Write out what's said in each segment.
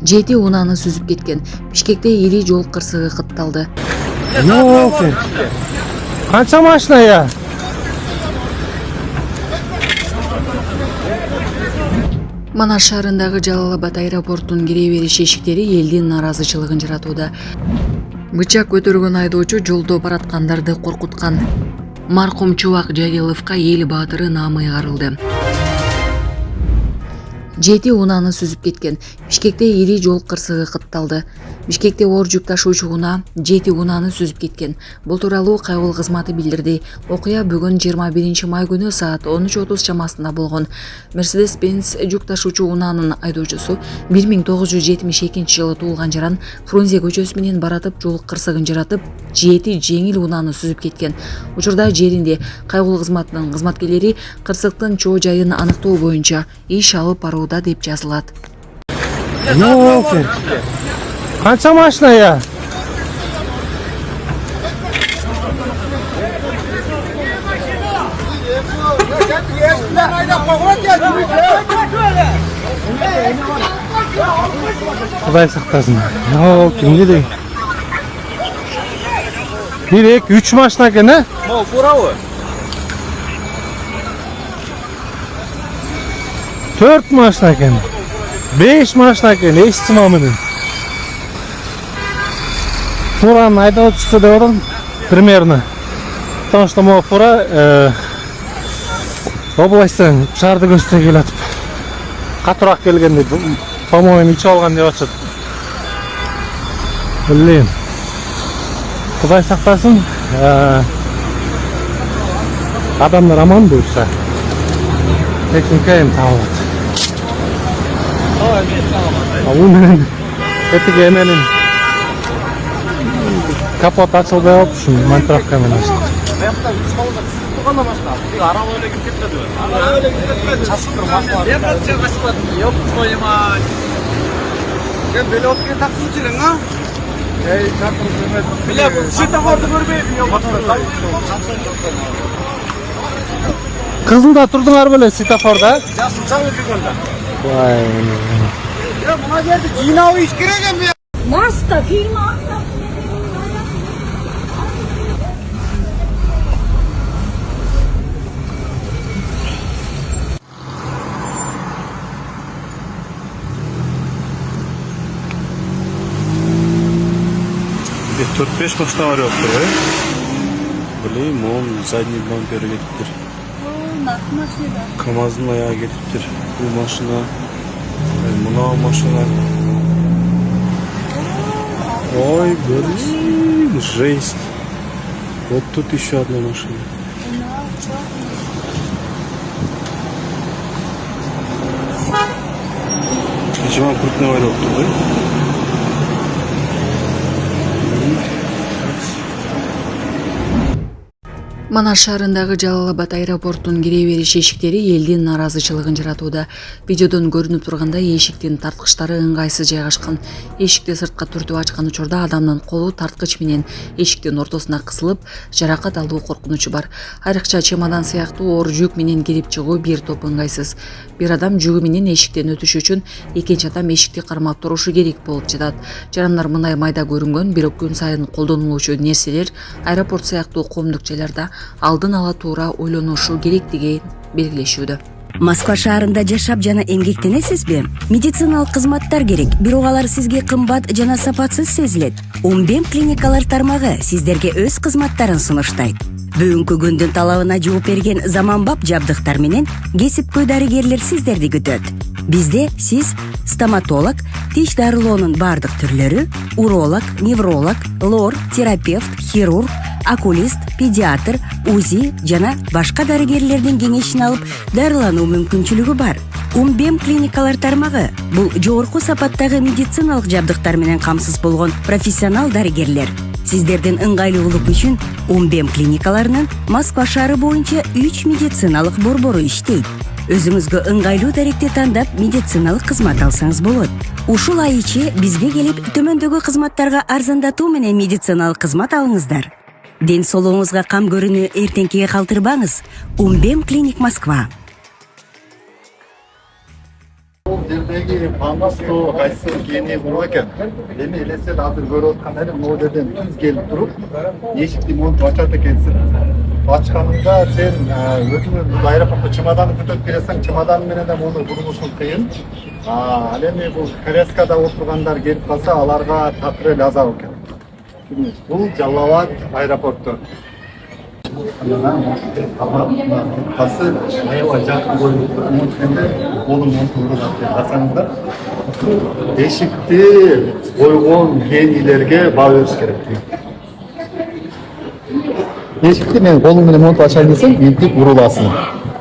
7 унааны сүзүп кеткен. Бишкекте ири жол кырсыгы катталды. Канча машина я? Манаш шаарындагы Жалал-Абад аэропортунун кире бериш эшиктери элдин нааразычылыгын жаратууда. Бычак көтөргөн айдоочу жолдо бараткандарды коркуткан. Маркум Чубак Жагиловго эл баатыры наамы ыйгарылды. 7 унааны сүзүп кеткен. Бишкекте ири жол кырсыгы катталды. Бишкекте оор жүк ташуучу унаа 7 унааны сүзүп кеткен. Бул тууралуу кайгылуу кызматы билдирди. Окуя бүгүн 21 май күнү саат 13:30 чамасында болгон. Mercedes-Benz жүк ташуучу унаанын айдоочусу 1972 жылы туулган жаран Фрунзе көчөсү менен баратып жол кырсыгын жаратып 7 жеңил унааны сүзүп кеткен. Учурда жеринде кайгылуу кызматынын кызматкерлери кырсыктын чоо жайын аныктоо боюнча иш алып барууда деп жазылат. Канча машина я? Кудай сактасын. Кимге дейм? 1, 2, 3 машина экен, э? Мол, туурабы? 4 машина экен. 5 машина экен, эстима менен. Фуранын айдоочусу деп атам, примерно. Потому что могу фура областтан шаарды көздөй келатып. Катыраак келген деп, по-моему, ичип алган деп атышат. Билбейм. Кудай сактасын. Адамдар аман буюрса. Техника эми табылат. Бул менен этиге менен капот ачылды деп ушун монтировка менен ачты. Аякта 3 балга түсүп турганда башка. Тиги арaba эле кирип кетти. Арaba эле кирип кетти. Часып туруп машина. Я так часып. Ёп, твою мать. Кен белотке таксып жүрүң, а? Эй, чакырып жүрмөй. Биле, бул светофорду көрбөйбү, ёп. Кызылда турдуңар беле светофорда? Жасыл чаңы жүргөндө. Вай. Я мына жерди жыйнап иш керек эми. Маста фильм Тут 4-5 машина var yoktur, he? Bileyim, oğlum zadnyi bamperi getirtir. Kamaz'ın ayağı getirtir. Bu maşına, buna maşına. Ой, блин, жесть. Вот тут еще одна машина. Почему крупный варек тут, да? Манаш шаарындагы Жалал-Абад аэропортунун кире бериш эшиктери элдин нааразычылыгын жаратууда. Видеодон көрүнүп тургандай эшиктин тарткычтары ыңгайсыз жайгашкан. Эшикти сыртка түртүп ачкан учурда адамдын колу тарткыч менен эшиктин ортосуна кысылып, жаракат алуу коркунучу бар. Айрыкча чемодан сыяктуу оор жүк менен кирип чыгуу бир топ ыңгайсыз. Бир адам жүгү менен эшиктен өтүш үчүн экинчи адам эшикти кармап турушу керек болуп жатат. Жарандар мындай майда көрүнгөн, бирок күн сайын колдонулуучу нерселер аэропорт сыяктуу коомдук жайларда алдын ала туура ойлонушу керектигин белгилешүүдө. Москва шаарында жашап жана эмгектенесизби? Медициналык кызматтар керек, бирок алар сизге кымбат жана сапатсыз сезилет. Умбем клиникалар тармагы сиздерге өз кызматтарын сунуштайт. Бүгүнкү күндүн талабына жооп берген заманбап жабдыктар менен кесипкөй дарыгерлер сиздерди күтөт. Бизде сиз стоматолог, тиш дарылоонун бардык түрлөрү, уролог, невролог, лор, терапевт, хирург, окулист, педиатр, УЗИ жана башка дарыгерлердин кеңешин алып дарылануу мүмкүнчүлүгү бар. Умбем клиникалар тармагы бул жогорку сапаттагы медициналык жабдыктар менен камсыз болгон профессионал дарыгерлер. Сиздердин ыңгайлуулук үчүн Умбем клиникаларынын Москва шаары боюнча 3 медициналык борбору иштейт. Өзүңүзгө ыңгайлуу даректи тандап медициналык кызмат алсаңыз болот. Ушул ай ичи бизге келип төмөндөгү кызматтарга арзандатуу менен медициналык кызмат алыңыздар. Ден соолугуңузга кам көрүүнү эртеңкиге калтырбаңыз. Умбем клиник Москва. Бул жердеги пандусту кайсы кийини болот экен. Эми элестет азыр көрүп аткан эле могу жерден түз келип туруп, эшикти монтуп ачат экенсиң. Ачканыңда сен өзүңүн аэропортто чемоданды көтөрүп келесиң, чемодан менен да муну бурулушуң кыйын. Ал эми бул коляскада отургандар келип калса, аларга такыр эле азап экен. Бул Жалал Абад аэропорту. Касы аябай жакын коюлуп монткенде колун монтуп жасаңыздар. Эшикти койгон генийлерге баа бериш керек. Эшикти мен колум менен монтуп ачайын десем, интип уруласың.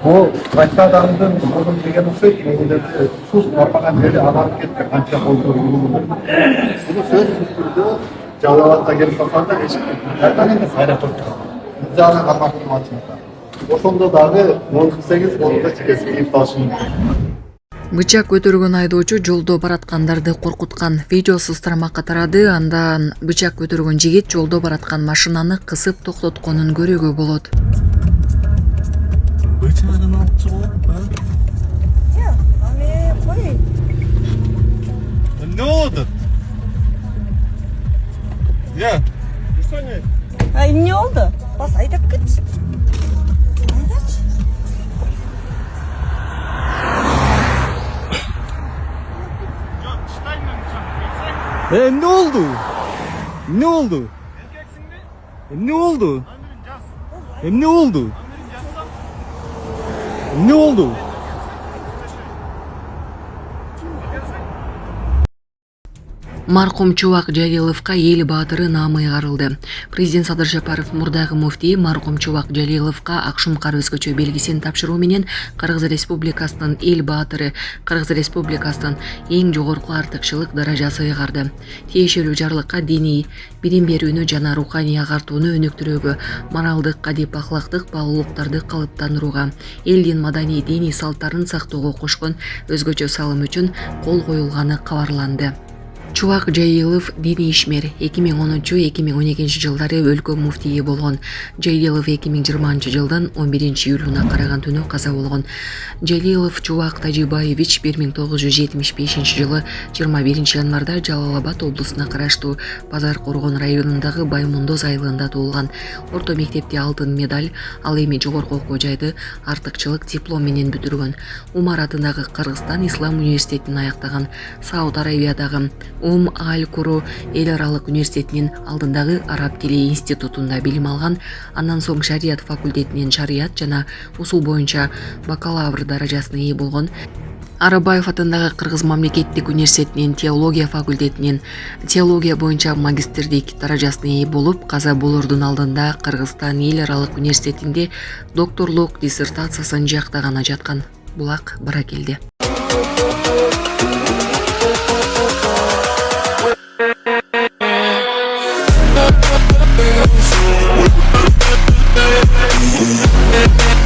Бул башка адамдын колун деген окшойт, мендерде суу барбаган жерде агарып кетти, канча колдор урулду. Буну сөзсүз түрдө Жалал Абадка келип калганда эшикти кайдан эмес аэропортко жана кармактап ачыңыздар. Ошондо дагы 18-30 чекеси кийип калышы мүмкүн. Бычак көтөргөн айдоочу жолдо бараткандарды коркуткан. Видеосу тарамакка тарады. Андан бычак көтөргөн жигит жолдо бараткан машинаны кысып токтотконун көрүүгө болот. Бычагын алып чыгып, Ne oldu? Ya. Ay ne oldu? Bas aydak git. Ne oldu? Ne oldu? Ne oldu? Ne oldu? Ne oldu? Маркум Чубак Жалиловго эл баатыры наамы ыйгарылды. Президент Садыр Жапаров мурдагы муфтий маркум Чубак Жалиловго Акшумкар өзгөчө белгисин тапшыруу менен Кыргыз Республикасынын эл баатыры, Кыргыз Республикасынын эң жогорку артыкчылык даражасы ыйгарды. Тиешелүү жарлыкка диний билим берүүнү жана руханий агартууну өнүктүрүүгө, моралдык, кадип ахлактык баалуулуктарды калыптандырууга, элдин маданий диний салттарын сактоого кошкон өзгөчө салым үчүн кол коюлганы кабарланды. Чубак Жалилов диний ишмер. 2010-2012 жылдары өлкө муфтийи болгон. Жалилов 2020 жылдын 11 июлуна караган түнү каза болгон. Жалилов Чубак Тажибаевич 1975 жылы 21 январда Жалал Абад облусуна караштуу Базар Коргон районундагы Баймондоз айылында туулган. Орто мектепте алтын медаль, ал эми жогорку окуу жайды артыкчылык диплом менен бүтүргөн. Умар атындагы Кыргызстан Ислам университетин аяктаган. Сауд Аравиядагы Аль-Куру эл аралык университетинин алдындагы араб тили институтунда билим алган. Андан соң шарият факультетинин шарият жана усул боюнча бакалавр даражасына ээ болгон. Арабаев атындагы Кыргыз мамлекеттик университетинин теология факультетинин теология боюнча магистрдик даражасына ээ болуп, каза болордун алдында Кыргызстан эл аралык университетинде докторлук диссертациясын жактаганы жаткан. Булак бара келди. We'll be right back.